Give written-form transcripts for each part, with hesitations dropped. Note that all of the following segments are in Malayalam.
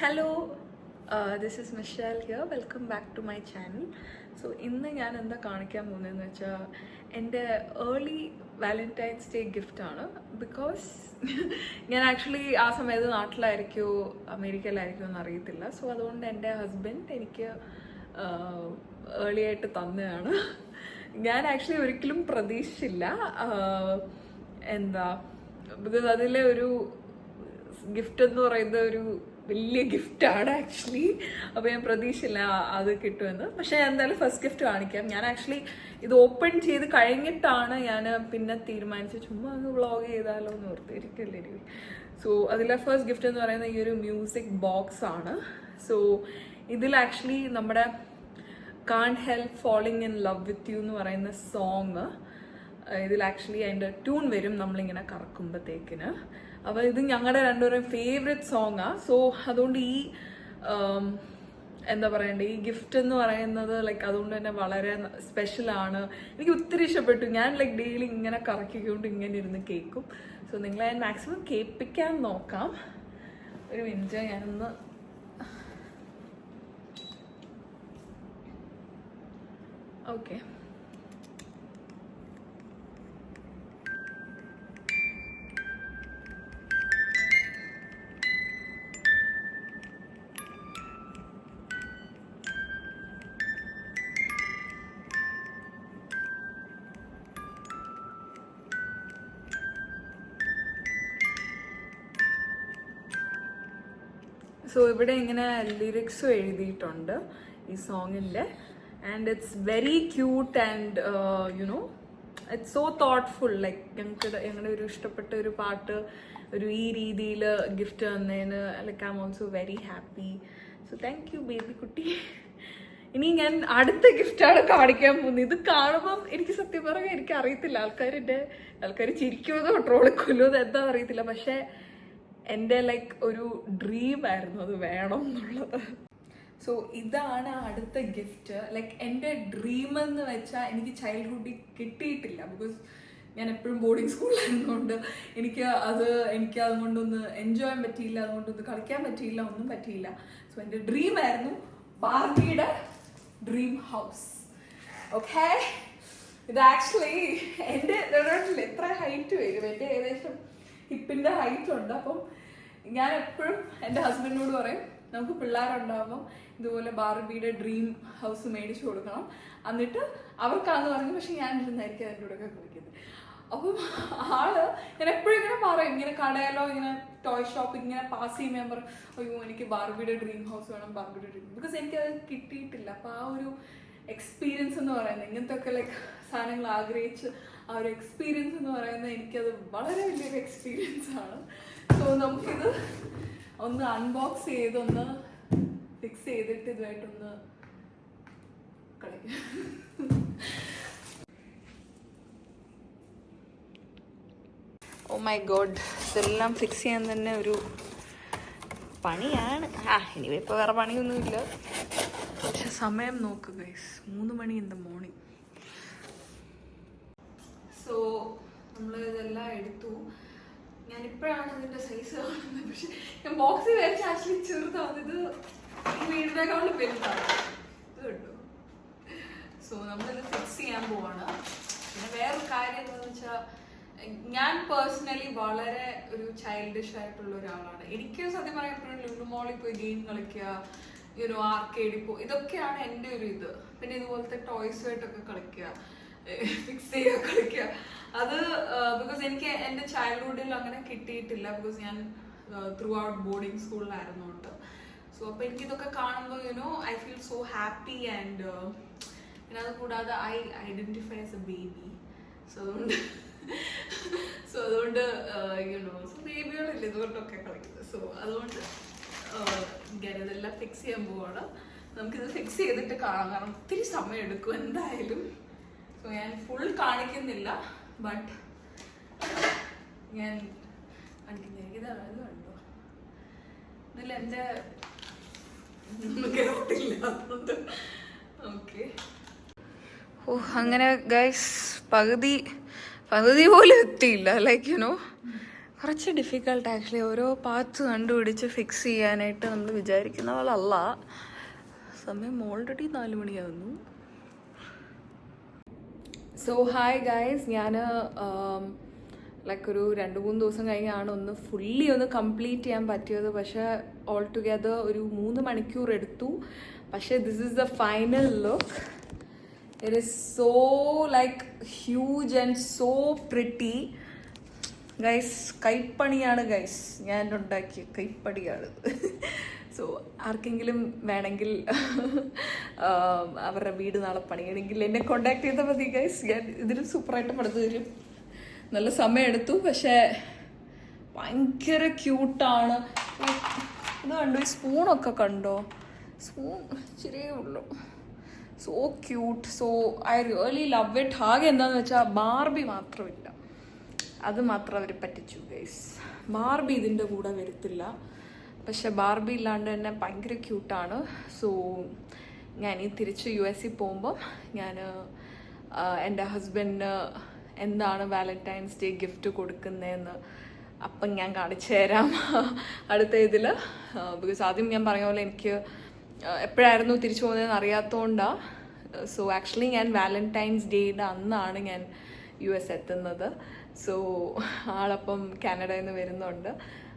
Hello, this is Michelle here. Welcome back to my channel. So ഇന്ന് ഞാൻ എന്താ കാണിക്കാൻ പോകുന്നതെന്ന് വെച്ചാൽ എൻ്റെ ഏർലി വാലന്റൈൻസ് ഡേ ഗിഫ്റ്റാണ്. ബിക്കോസ് ഞാൻ ആക്ച്വലി ആ സമയത്ത് നാട്ടിലായിരിക്കുമോ അമേരിക്കയിലായിരിക്കുമോ എന്ന് അറിയത്തില്ല. സോ അതുകൊണ്ട് എൻ്റെ ഹസ്ബൻഡ് എനിക്ക് ഏർലി ആയിട്ട് തന്നെയാണ്. ഞാൻ ആക്ച്വലി ഒരിക്കലും പ്രതീക്ഷിച്ചില്ല. എന്താ ബിക്കോസ് അതിലെ ഒരു ഗിഫ്റ്റ് എന്ന് പറയുന്നത് ഒരു വലിയ ഗിഫ്റ്റാണ് ആക്ച്വലി. അപ്പോൾ ഞാൻ പ്രതീക്ഷയില്ല അത് കിട്ടുമെന്ന്. പക്ഷേ ഞാൻ എന്തായാലും ഫസ്റ്റ് ഗിഫ്റ്റ് കാണിക്കാം. ഞാൻ ആക്ച്വലി ഇത് ഓപ്പൺ ചെയ്ത് കഴിഞ്ഞിട്ടാണ് ഞാൻ പിന്നെ തീരുമാനിച്ചത് ചുമ്മാ ഒന്ന് വ്ളോഗ് ചെയ്താലോ എന്ന് ഓർത്തിരിക്കല്ലേ. സോ അതിലെ ഫസ്റ്റ് ഗിഫ്റ്റ് എന്ന് പറയുന്നത് ഈ ഒരു മ്യൂസിക് ബോക്സ് ആണ്. സോ ഇതിൽ ആക്ച്വലി നമ്മുടെ can't help falling in love with you എന്ന് പറയുന്ന സോങ് ഇതിൽ ആക്ച്വലി അതിൻ്റെ ട്യൂൺ വരും നമ്മളിങ്ങനെ കറക്കുമ്പോഴത്തേക്കിന്. അപ്പോൾ ഇത് ഞങ്ങളുടെ രണ്ടുപേരും ഫേവറേറ്റ് സോങ്ങാണ്. സോ അതുകൊണ്ട് ഈ എന്താ പറയണ്ടേ, ഈ ഗിഫ്റ്റ് എന്ന് പറയുന്നത് ലൈക്ക് അതുകൊണ്ട് തന്നെ വളരെ സ്പെഷ്യലാണ്. എനിക്ക് ഒത്തിരി ഇഷ്ടപ്പെട്ടു. ഞാൻ ലൈക്ക് ഡെയിലി ഇങ്ങനെ കറക്കിക്കൊണ്ട് ഇങ്ങനെ ഇരുന്ന് കേൾക്കും. സോ നിങ്ങളെ ഞാൻ മാക്സിമം കേൾപ്പിക്കാൻ നോക്കാം. ഒരു മിനിറ്റ് ഞാനൊന്ന് ഓക്കെ. സോ ഇവിടെ ഇങ്ങനെ ലിറിക്സും എഴുതിയിട്ടുണ്ട് ഈ സോങ്ങിൻ്റെ. And it's very cute and you know it's so thoughtful. Like ഞങ്ങളുടെ ഒരു ഇഷ്ടപ്പെട്ട ഒരു പാട്ട് ഒരു ഈ രീതിയിൽ ഗിഫ്റ്റ് തന്നതിന് like I am also very happy. So thank you baby കുട്ടി. ഇനി ഞാൻ അടുത്ത ഗിഫ്റ്റാണ് കാണിക്കാൻ പോകുന്നത്. ഇത് കാണുമ്പം എനിക്ക് സത്യം പറഞ്ഞാൽ എനിക്ക് അറിയത്തില്ല, ആൾക്കാർ ചിരിക്കുമോ ട്രോളിക്കൊല്ലോ എന്താ അറിയത്തില്ല. പക്ഷേ എൻ്റെ ലൈക്ക് ഒരു ഡ്രീം ആയിരുന്നു അത് വേണം എന്നുള്ളത്. സോ ഇതാണ് അടുത്ത ഗിഫ്റ്റ്. ലൈക്ക് എൻ്റെ ഡ്രീം എന്ന് വെച്ചാൽ എനിക്ക് ചൈൽഡ്ഹുഡിൽ കിട്ടിയിട്ടില്ല. ബിക്കോസ് ഞാൻ എപ്പോഴും ബോർഡിങ് സ്കൂളിലായിരുന്നുകൊണ്ട് എനിക്ക് അതുകൊണ്ടൊന്ന് എൻജോയ് ചെയ്യാൻ പറ്റിയില്ല, അതുകൊണ്ടൊന്ന് കളിക്കാൻ പറ്റിയില്ല, ഒന്നും പറ്റിയില്ല. സോ എൻ്റെ ഡ്രീം ആയിരുന്നു ബാർബിയുടെ ഡ്രീം ഹൗസ്. ഓക്കെ, ഇത് ആക്ച്വലി എൻ്റെ എത്ര ഹൈറ്റ് വരും, എൻ്റെ ഏകദേശം ഹിപ്പിൻ്റെ ഹൈറ്റ് ഉണ്ട്. അപ്പം ഞാൻ എപ്പോഴും എൻ്റെ ഹസ്ബൻഡിനോട് പറയും നമുക്ക് പിള്ളേരുണ്ടാകുമ്പം ഇതുപോലെ ബാർബിയുടെ ഡ്രീം ഹൗസ് മേടിച്ചു കൊടുക്കണം, എന്നിട്ട് അവർക്കാന്ന് പറഞ്ഞു. പക്ഷെ ഞാൻ ഇരുന്നായിരിക്കും അതിൻ്റെ കൂടെയൊക്കെ കളിക്കുന്നത്. അപ്പം ഞാൻ എപ്പോഴും ഇങ്ങനെ പറയും, ഇങ്ങനെ കടയിലോ ഇങ്ങനെ ടോയ് ഷോപ്പ് ഇങ്ങനെ പാസ് ചെയ്യുമ്പോൾ ഞാൻ പറയും അയ്യോ എനിക്ക് ബാർബിയുടെ ഡ്രീം ഹൗസ് വേണം, ബാർബിയുടെ ഡ്രീം. ബിക്കോസ് എനിക്കത് കിട്ടിയിട്ടില്ല. അപ്പോൾ ആ ഒരു എക്സ്പീരിയൻസ് എന്ന് പറയുന്നത് ഇങ്ങനത്തെ ഒക്കെ ലൈക്ക് സാധനങ്ങൾ ആഗ്രഹിച്ച് ആ ഒരു എക്സ്പീരിയൻസ് എന്ന് പറയുന്നത് എനിക്കത് വളരെ വലിയൊരു എക്സ്പീരിയൻസ് ആണ്. സോ നമുക്കിത് ഒന്ന് അൺബോക്സ് ചെയ്തൊന്ന് ഫിക്സ് ചെയ്തിട്ട് ഇതുമായിട്ടൊന്ന് കളിക്കാം. ഓ മൈ ഗോഡ്, ഇതെല്ലാം ഫിക്സ് ചെയ്യാൻ തന്നെ ഒരു പണിയാണ്. ഇനി ഇപ്പോൾ വേറെ പണിയൊന്നുമില്ല. പക്ഷെ സമയം നോക്കുക ഗൈസ്, 3 മണി ഇൻ ദ മോർണിംഗ്. സോ നമ്മൾ ഇതെല്ലാം എടുത്തു. ഞാനിപ്പോഴാണ് ഇതിൻ്റെ സൈസ് കാണുന്നത്. പക്ഷെ ഞാൻ ബോക്സിൽ വരച്ച് ആക്ച്വലി ചെറുതാണ്. ഇത് ഈ വീടിനേക്കാളും വലുതാണ്. ഇത് കേട്ടോ. സോ നമ്മളിത് ഫിക്സ് ചെയ്യാൻ പോവാണ്. പിന്നെ വേറൊരു കാര്യം എന്താണെന്ന് വെച്ചാൽ ഞാൻ പേഴ്സണലി വളരെ ഒരു ചൈൽഡിഷ് ആയിട്ടുള്ള ഒരാളാണ്. എനിക്ക് സത്യം പറയാൻ എപ്പോഴും ലുലു മോളിൽ പോയി ഗെയിം കളിക്കുക, യുനോ ആർക്കേഡിൽ പോയി, ഇതൊക്കെയാണ് എൻ്റെ ഒരു ഇത്. പിന്നെ ഇതുപോലത്തെ ടോയ്സുമായിട്ടൊക്കെ കളിക്കുക, ഫിക്സ് ചെയ്യുക, കളിക്കുക. അത് ബിക്കോസ് എനിക്ക് എൻ്റെ ചൈൽഡ്ഹുഡിൽ അങ്ങനെ കിട്ടിയിട്ടില്ല. ബിക്കോസ് ഞാൻ ത്രൂ ഔട്ട് ബോർഡിങ് സ്കൂളിലായിരുന്നുകൊണ്ട്. സോ അപ്പോൾ എനിക്കിതൊക്കെ കാണുമ്പോൾ you know I feel so happy. And പിന്നെ അത് കൂടാതെ I identify as A baby. So അതുകൊണ്ട് യുനോ സോ ബേബികളില്ല ഇതുകൊണ്ടൊക്കെ കളിക്കുന്നത്. സോ അതുകൊണ്ട് ഇതെല്ലാം ഫിക്സ് ചെയ്യാൻ പോവാണ്. നമുക്കിത് ഫിക്സ് ചെയ്തിട്ട് കാണാം, കാരണം ഒത്തിരി സമയം എടുക്കും എന്തായാലും. സോ ഞാൻ ഫുൾ കാണിക്കുന്നില്ല, ബട്ട് ഞാൻ കാണിക്കുന്നതായിരിക്കും. ഇത് കണ്ടോ, ഇതിൽ എൻ്റെ കേട്ടില്ല അതുകൊണ്ട്. ഓക്കെ. ഓ അങ്ങനെ ഗൈസ് പകുതി പോലും എത്തിയില്ല. ലൈക്ക് യുനോ കുറച്ച് ഡിഫിക്കൽട്ട് ആക്ച്വലി ഓരോ പാർട്സ് കണ്ടുപിടിച്ച് ഫിക്സ് ചെയ്യാനായിട്ട് നമ്മൾ വിചാരിക്കുന്ന പോലെ അല്ല. സമയം ഓൾറെഡി 4 മണിയാവുന്നു. സോ ഹായ് ഗൈസ്, ഞാൻ ലൈക്ക് ഒരു 2-3 ദിവസം കഴിഞ്ഞാണ് ഒന്ന് ഫുള്ളി ഒന്ന് കംപ്ലീറ്റ് ചെയ്യാൻ പറ്റിയത്. പക്ഷേ ഓൾ ടുഗെദർ ഒരു 3 മണിക്കൂർ എടുത്തു. പക്ഷേ this is the final look. It is so like huge and so pretty guys. കൈപ്പണിയാണ് ഗൈസ്, ഞാൻ ഉണ്ടാക്കിയ കൈപ്പണിയാണ്. സോ ആർക്കെങ്കിലും വേണമെങ്കിൽ അവരുടെ വീട് നാളെ പണിയണമെങ്കിൽ എന്നെ കോണ്ടാക്ട് ചെയ്താൽ മതി ഗൈസ്. ഞാൻ ഇതിൽ സൂപ്പറായിട്ട് പണിത് തരും. നല്ല സമയം എടുത്തു, പക്ഷേ ഭയങ്കര ക്യൂട്ടാണ്. ഇത് കണ്ടോ, ഈ സ്പൂണൊക്കെ കണ്ടോ? സ്പൂൺ ശരിയേ ഉള്ളൂ. So cute. So I really love it. ആകെ എന്താണെന്ന് വെച്ചാൽ ബാർബി മാത്രമില്ല, അത് മാത്രം അവർ പറ്റിച്ചു ഗൈസ്. ബാർബി ഇതിൻ്റെ കൂടെ വരത്തില്ല, പക്ഷെ ബാർബി ഇല്ലാണ്ട് തന്നെ ഭയങ്കര ക്യൂട്ടാണ്. സോ ഞാൻ ഈ തിരിച്ച് US പോകുമ്പോൾ ഞാൻ എൻ്റെ ഹസ്ബൻഡിന് എന്താണ് വാലന്റൈൻസ് ഡേ ഗിഫ്റ്റ് കൊടുക്കുന്നതെന്ന് അപ്പം ഞാൻ കാണിച്ചു തരാം അടുത്ത ഇതിൽ. ബിക്കോസ് ആദ്യം ഞാൻ പറഞ്ഞ പോലെ എനിക്ക് എപ്പോഴായിരുന്നു തിരിച്ചു പോകുന്നതെന്ന് അറിയാത്തതുകൊണ്ടാണ്. സോ ആക്ച്വലി ഞാൻ വാലന്റൈൻസ് ഡേയുടെ അന്നാണ് ഞാൻ US എത്തുന്നത്. സോ ആളപ്പം കാനഡയിൽ നിന്ന് വരുന്നുണ്ട്.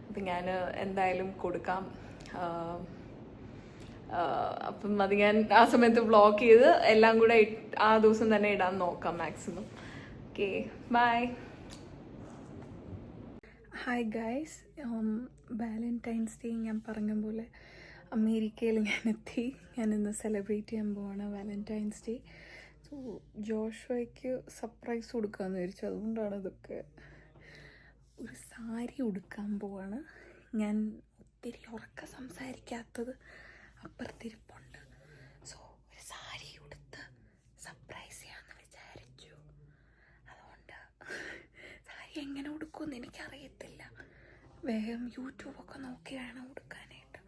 അപ്പം ഞാൻ എന്തായാലും കൊടുക്കാം. അപ്പം അത് ഞാൻ ആ സമയത്ത് വ്ളോഗ് ചെയ്ത് എല്ലാം കൂടെ ആ ദിവസം തന്നെ ഇടാൻ നോക്കാം maximum. Okay, bye. Hi guys, Valentine's Day ഞാൻ പറഞ്ഞ പോലെ അമേരിക്കയിൽ ഞാൻ എത്തി. ഞാൻ ഇന്ന് സെലിബ്രേറ്റ് ചെയ്യാൻ പോവാണ് വാലന്റൈൻസ് ഡേ. സോ ജോഷുവയ്ക്ക് സർപ്രൈസ് കൊടുക്കാമെന്ന് വിചാരിച്ചു. അതുകൊണ്ടാണ് ഇതൊക്കെ. ഒരു സാരി ഉടുക്കാൻ പോവാണ് ഞാൻ. ഒത്തിരി ഉറക്കം സംസാരിക്കാത്തത് അപ്പുറത്തിരിപ്പുണ്ട്. സോ ഒരു സാരി ഉടുത്ത് സർപ്രൈസ് ചെയ്യാമെന്ന് വിചാരിച്ചു. അതുകൊണ്ട് സാരി എങ്ങനെ ഉടുക്കുമെന്ന് എനിക്കറിയത്തില്ല. വേഗം യൂട്യൂബൊക്കെ നോക്കി വേണം ഉടുക്കാനായിട്ട്.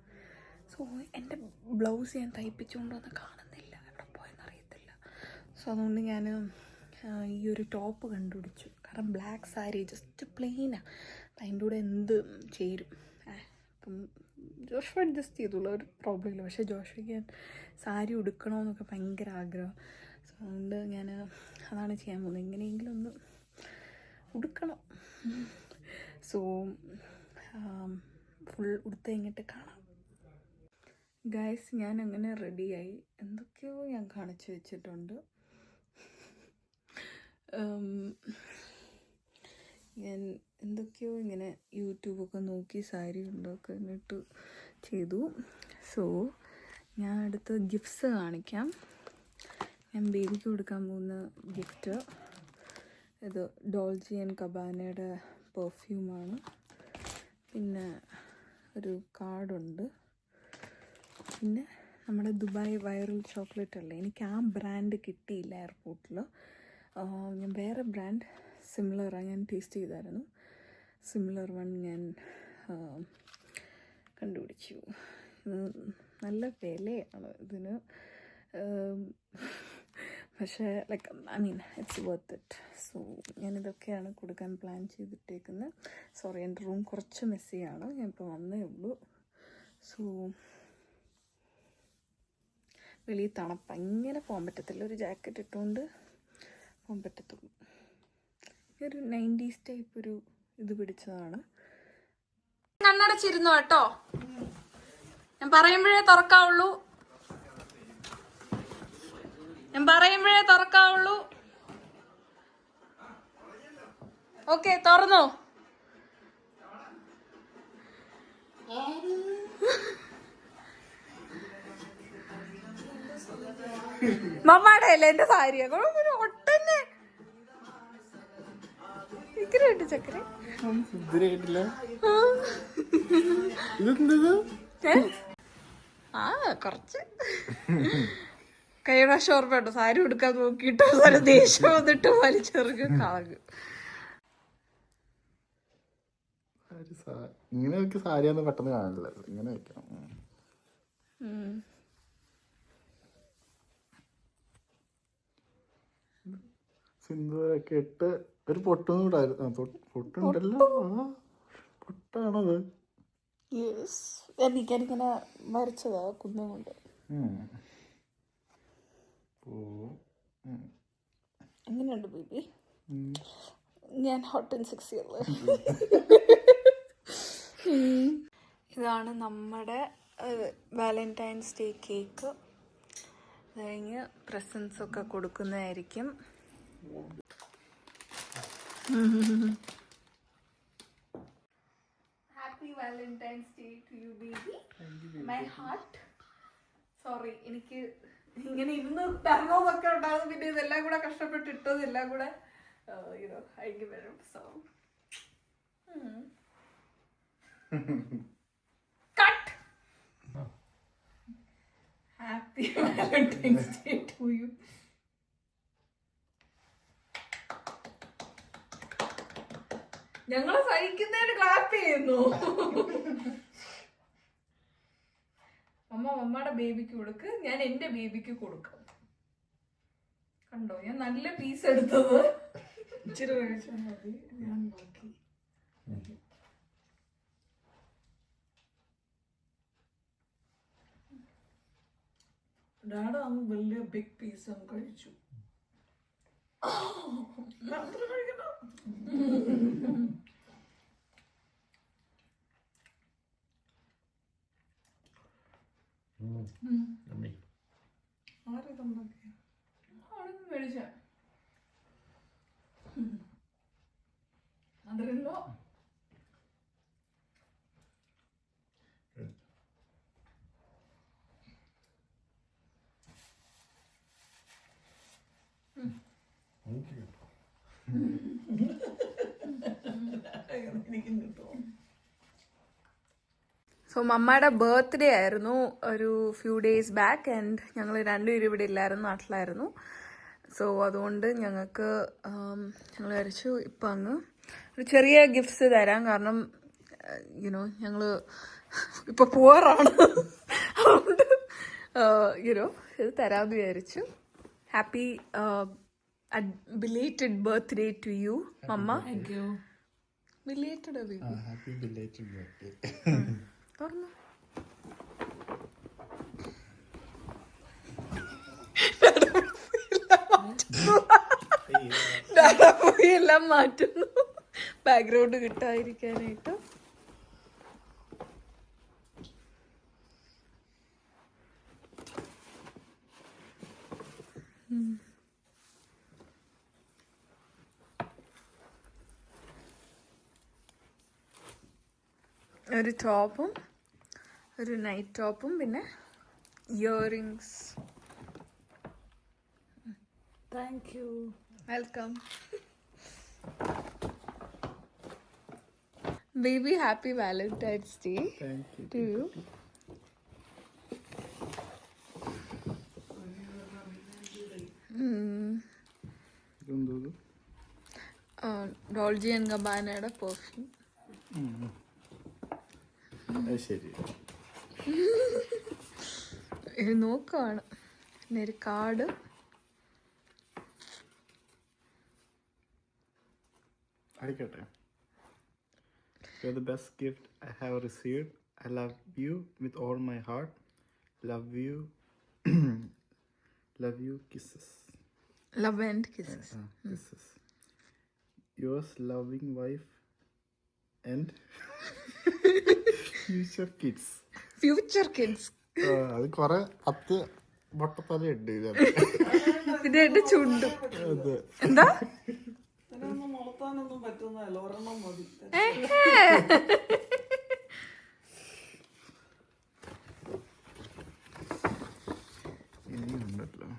സോ എൻ്റെ ബ്ലൗസ് ഞാൻ തയ്പ്പിച്ചുകൊണ്ട് വന്ന് കാണുന്നില്ല, എവിടെ പോയെന്നറിയത്തില്ല. സോ അതുകൊണ്ട് ഞാൻ ഈ ഒരു ടോപ്പ് കണ്ടുപിടിച്ചു. കാരണം ബ്ലാക്ക് സാരി ജസ്റ്റ് പ്ലെയിനാണ്, അതിൻ്റെ കൂടെ എന്ത് ചേരും. അപ്പം ജോഷുവ അഡ്ജസ്റ്റ് ചെയ്തുള്ള ഒരു പ്രോബ്ലം ഇല്ല. പക്ഷേ ജോഷുവയ്ക്ക് ഞാൻ സാരി ഉടുക്കണമെന്നൊക്കെ ഭയങ്കര ആഗ്രഹം. സോ അതുകൊണ്ട് ഞാൻ അതാണ് ചെയ്യാൻ പോകുന്നത്. എങ്ങനെയെങ്കിലും ഒന്ന് ഉടുക്കണം. സോ ഫുൾ ഉടുത്ത് കഴിഞ്ഞിട്ട് കാണാം. ഗൈസ്, ഞാൻ അങ്ങനെ റെഡിയായി. എന്തൊക്കെയോ ഞാൻ കാണിച്ചു വെച്ചിട്ടുണ്ട്. ഞാൻ എന്തൊക്കെയോ ഇങ്ങനെ യൂട്യൂബൊക്കെ നോക്കി സാരി ഉണ്ടാക്കി എന്നിട്ട് ചെയ്തു. സോ ഞാൻ അടുത്ത ഗിഫ്റ്റ്സ് കാണിക്കാം. ഞാൻ ബേബിക്ക് കൊടുക്കാൻ പോകുന്ന ഗിഫ്റ്റ് ഇത് ഡോൾജി ആൻഡ് ഗബാനയുടെ പെർഫ്യൂമാണ്. പിന്നെ ഒരു കാർഡുണ്ട്. പിന്നെ നമ്മുടെ ദുബായ് വൈറൽ ചോക്ലേറ്റ് അല്ലേ, എനിക്ക് ആ ബ്രാൻഡ് കിട്ടിയില്ല എയർപോർട്ടിൽ. ഞാൻ വേറെ ബ്രാൻഡ് സിമിലറാണ് ഞാൻ ടേസ്റ്റ് ചെയ്തായിരുന്നു. സിമിലർ വൺ ഞാൻ കണ്ടുപിടിച്ചു. നല്ല വിലയാണ് ഇതിന്, പക്ഷേ like I mean it's worth it. So ഞാനിതൊക്കെയാണ് കൊടുക്കാൻ പ്ലാൻ ചെയ്തിട്ടേക്കുന്നത്. സോറി, എൻ്റെ റൂം കുറച്ച് മെസ്സിയാണ്, ഞാൻ ഇപ്പോൾ വന്നേ ഉള്ളൂ. സോ വെളിയിൽ തണുപ്പ്, ഇങ്ങനെ പോകാൻ പറ്റത്തില്ല, ഒരു ജാക്കറ്റ് ഇട്ടുകൊണ്ട് പോകാൻ പറ്റത്തുള്ളൂ. ഒരു 90s ടൈപ്പ് ഒരു ഇത് പിടിച്ചതാണ്. കണ്ണടച്ചിരുന്നു കേട്ടോ, ഞാൻ പറയുമ്പോഴേ തുറക്കാവുള്ളൂ. ഓക്കെ, തുറന്നോ? മമ്മാടെ അല്ലേ എന്റെ സാരിയാ ഒട്ടന്നെ ചക്കര ആ കൊറച്ച് കൈറാശം ഓർമ്മയുണ്ടോ? സാരി ഉടുക്കാൻ നോക്കിയിട്ട് ദേഷ്യം വന്നിട്ട് വലിച്ചെറിഞ്ഞ് കളഞ്ഞു. ഇങ്ങനെ വെക്ക് സാരിയാന്ന് പെട്ടെന്ന് കാണില്ല, ഇങ്ങനെ വെക്കണം. സിന്ദൂരൊക്കെ ഇട്ട് ഒരു പൊട്ടും കൂടായിരുന്നു. പൊട്ടുണ്ടല്ലോ. പൊട്ടാണത്. യെസ്, എനിക്കിങ്ങനെ വരച്ചതാ കുന്നം കൊണ്ട്. എങ്ങനെയുണ്ട് ബേബി? ഞാൻ ഹോട്ട് ആൻഡ് സെക്സി അല്ലേ? ഇതാണ് നമ്മുടെ വാലന്റൈൻസ് ഡേ കേക്ക്. കഴിഞ്ഞ് പ്രസൻസ് ഒക്കെ കൊടുക്കുന്നതായിരിക്കും. Happy Valentine's Day to you baby, my heart. Sorry, എനിക്ക് ഇങ്ങനെ ഇരുന്ന് തരണമൊക്കെ ഉണ്ടാകും, പിന്നെ ഇതെല്ലാം കൂടെ കഷ്ടപ്പെട്ട് ഇട്ടത് എല്ലാം കൂടെ അഴിഞ്ഞു വരും. So cut. Happy Valentine's Day to you. ഞങ്ങളെ സഹിക്കുന്നതിന് ക്ലാപ്പ് ചെയ്യുന്നു. മമ്മയുടെ ബേബിക്ക് കൊടുക്ക്, ഞാൻ എന്റെ ബേബിക്ക് കൊടുക്കും. കണ്ടോ, ഞാൻ നല്ല പീസ് എടുത്തത്. ഇച്ചിരി കഴിച്ചാൽ മതി, ഞാൻ ബാക്കി. ഡാഡ അങ്ങ് വലിയ ബിഗ് പീസ് അങ്ങ് കഴിച്ചു. മേടിച്ച അതല്ലോ. സോ മമ്മയുടെ ബർത്ത്ഡേ ആയിരുന്നു ഒരു ഫ്യൂ ഡേയ്സ് ബാക്ക്, ആൻഡ് ഞങ്ങൾ രണ്ടുപേരും ഇവിടെ ഇല്ലായിരുന്നു, നാട്ടിലായിരുന്നു. സോ അതുകൊണ്ട് ഞങ്ങൾക്ക് ഞങ്ങൾ വിചാരിച്ചു ഇപ്പം അങ്ങ് ഒരു ചെറിയ ഗിഫ്റ്റ്സ് തരാം. കാരണം ഞങ്ങൾ ഇപ്പം പോവാറാണ്, അതുകൊണ്ട് ഇത് തരാമെന്ന് വിചാരിച്ചു. Happy belated birthday to you, Mama. Thank you. Belated baby. Happy belated birthday. Torno. എല്ലാം മാറ്റുന്നു ബാക്ക്ഗ്രൗണ്ട് കിട്ടാതിരിക്കാനായിട്ട്. ഒരു ടോപ്പും ഒരു നൈറ്റ് ടോപ്പും പിന്നെ earrings. Thank you. Welcome baby. Happy Valentine's Day to you. Dolce and ഗബാനയുടെ പെർഫ്യൂം. ശരി, ഇത് നോക്കുവാണ്. പിന്നെ ഒരു കാർഡ്. അടിക്കട്ടെ. You're the best gift I have received. I love you with all my heart. Love you. Love you. Kisses. Love and kisses. Kisses. Yours loving wife and future kids. Future kids. അത് കൊറേ 10 പൊട്ടത്തല ഉണ്ട് പിന്നെ എന്റെ ചുണ്ടും. അതെ. എന്താ ഇതിനൊന്നും നോക്കാനൊന്നും പറ്റുന്നതല്ല, ഒരെണ്ണം മതി. ഇനിയുണ്ടല്ലോ.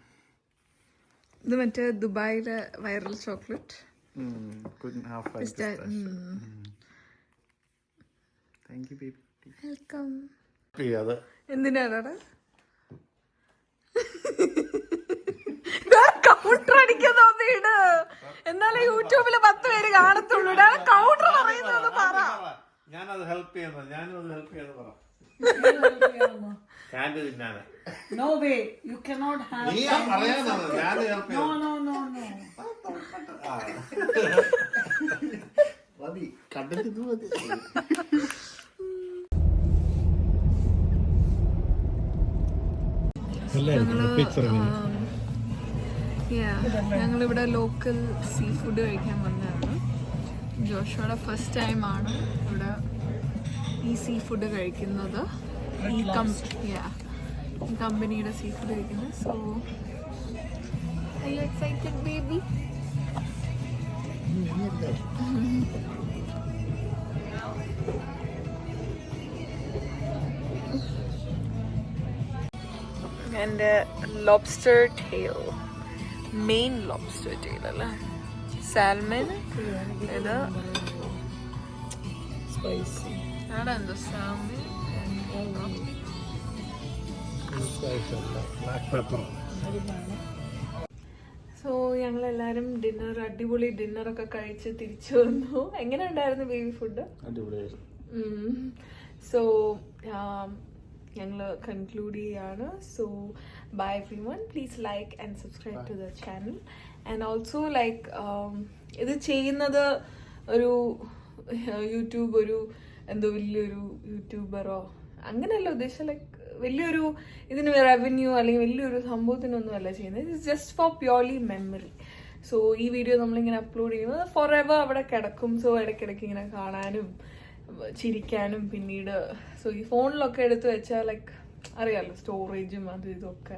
ഇത് മറ്റേ ദുബായിലെ viral chocolate. Couldn't have felt special. Thank you, baby. Welcome. അതെ. എന്തിനാണ് കൗണ്ടർ അടിക്കാൻ തോന്നിയിട്? എന്നാലും യൂട്യൂബില് 10 പേര് കാണത്തുള്ളൂ. കൗണ്ടർ പറയുന്നത് പറ. ഞാനത് ഹെൽപ്പ് ചെയ്യുന്നു പറ. ക്യാൻഡ് തിന്നാണ്. No way, you cannot have. നീ പറയാനാണ് ഞാൻ ഹെൽപ്പ് No, ചെയ്യുന്നു. no, no, no. മതി, കണ്ടിട്ട് ഇത് മതി. ഞങ്ങളിവിടെ ലോക്കൽ സീ ഫുഡ് കഴിക്കാൻ വന്നതാണ്. ജോഷുവയുടെ ഫസ്റ്റ് ടൈമാണ് ഇവിടെ ഈ സീ ഫുഡ് കഴിക്കുന്നത്, ഈ കമ്പനിയുടെ സീ ഫുഡ് കഴിക്കുന്നത്. So I you excited baby? എൻ്റെ lobster tail, main lobster tail അല്ലേ, സാൽമൺ. ഇത് സ്പൈസി. എന്താ സാൽമൺ. സോ ഞങ്ങളെല്ലാരും അടിപൊളി ഡിന്നറൊക്കെ കഴിച്ച് തിരിച്ചു വന്നു. എങ്ങനെ ഉണ്ടായിരുന്നു ബേബി ഫുഡ്? സോ ഞങ്ങൾ കൺക്ലൂഡ് ചെയ്യാണ്. So bye everyone, please like and subscribe to the channel. And also like ഇത് ചെയ്യുന്നത് ഒരു യൂട്യൂബ്, ഒരു എന്തോ വലിയൊരു യൂട്യൂബറോ അങ്ങനെയല്ല ഉദ്ദേശിച്ചത്. ലൈക്ക് വലിയൊരു ഇതിന് റവന്യൂ അല്ലെങ്കിൽ വലിയൊരു സംഭവത്തിനൊന്നും അല്ല ചെയ്യുന്നത്. It's just for purely memory. So ഈ വീഡിയോ നമ്മളിങ്ങനെ അപ്ലോഡ് ചെയ്യുന്നത് ഫോർ എവർ അവിടെ കിടക്കും. സോ ഇടയ്ക്കിടയ്ക്ക് ഇങ്ങനെ കാണാനും ചിരിക്കാനും പിന്നീട് സോ ഈ ഫോണിലൊക്കെ എടുത്ത് വെച്ചാൽ ലൈക്ക് അറിയാമല്ലോ സ്റ്റോറേജും അതും ഇതൊക്കെ.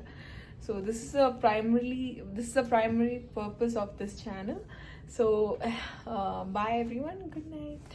So this is A primary purpose of this channel. So bye everyone, good night.